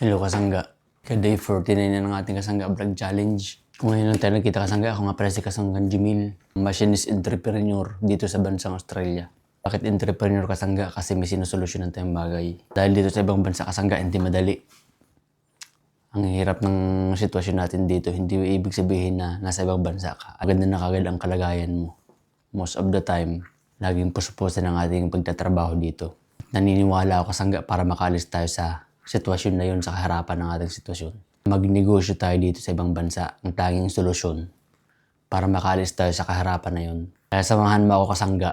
Hello kasangga. Ka-day 49 na ng ating kasangga vlog challenge. Kung ngayon lang tayo nagkita kasangga, ako nga pala si Kasanggan Jimil, machinist entrepreneur dito sa bansang Australia. Bakit entrepreneur kasangga? Kasi may sinusolusyonan tayong bagay. Dahil dito sa ibang bansa kasangga, hindi madali. Ang hirap ng sitwasyon natin dito, hindi ibig sabihin na nasa ibang bansa ka. Agad na kagad ang kalagayan mo. Most of the time, laging puso-puso ng ating pagtatrabaho dito. Naniniwala ako kasangga para makaalis tayo sa sitwasyon na yun, sa harapan ng ating sitwasyon. Magnegosyo tayo dito sa ibang bansa, ang tanging solusyon para makaalis tayo sa kaharapan na yun. Kaya samahan mo ako kasangga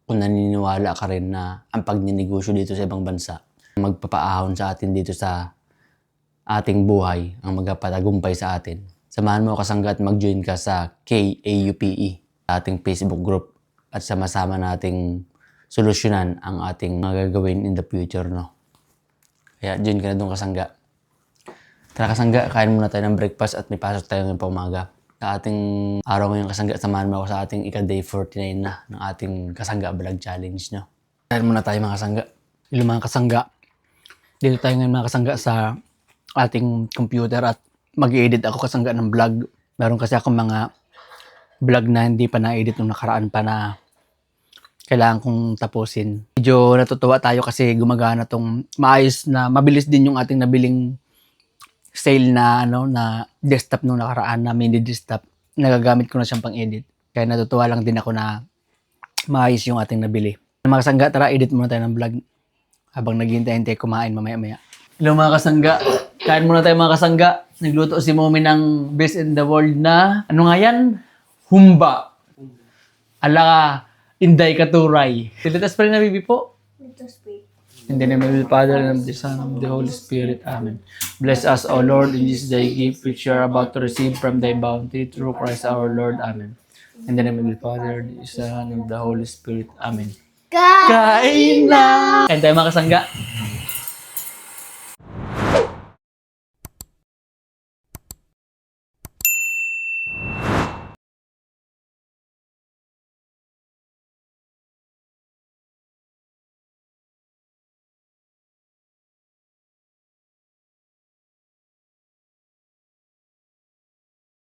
kung naniniwala ka rin na ang pagninegosyo dito sa ibang bansa magpapaahon sa atin dito sa ating buhay, ang magpapatagumpay sa atin. Samahan mo kasangga at mag-join ka sa KAUPE, ating Facebook group, at sama-sama nating solusyonan ang ating magagawin in the future, no? Kaya join ka na doon kasangga. Tara kasangga, kain muna tayo ng breakfast at may pasok tayo ngayong pamaga. Sa ating araw ngayong kasangga, samahan mo ako sa ating ika-day 49 na ng ating kasangga vlog challenge, no? Kain muna tayo mga kasangga. Hello mga kasangga. Dito tayo ngayon mga kasangga sa ating computer at mag-i-edit ako kasangga ng vlog. Meron kasi akong mga vlog na hindi pa na-edit nung nakaraan pa na kailangan kong tapusin. Medyo natutuwa tayo kasi gumagana tong maayos na mabilis din yung ating nabiling sale na na desktop nung nakaraan na mini desktop. Nagagamit ko na siyang pang-edit. Kaya natutuwa lang din ako na maayos yung ating nabili. Mga kasangga, tara edit muna tayo ng vlog habang naghihintay-hintay kumain mamaya-maya. Hello mga kasangga. Kain muna tayo mga kasangga. Nagluto si Mommy ng best in the world na ano nga yan? Humba. Ala Inday Katuray. Silitas pa rin na bibi po. In the name of the Father, and of the Son, and of the Holy Spirit. Amen. Bless us, O Lord, in this thy gift which we are about to receive from thy bounty through Christ our Lord. Amen. In the name of the Father, the Son, and of the Holy Spirit. Amen. Kain na! Kain tayo mga kasangga.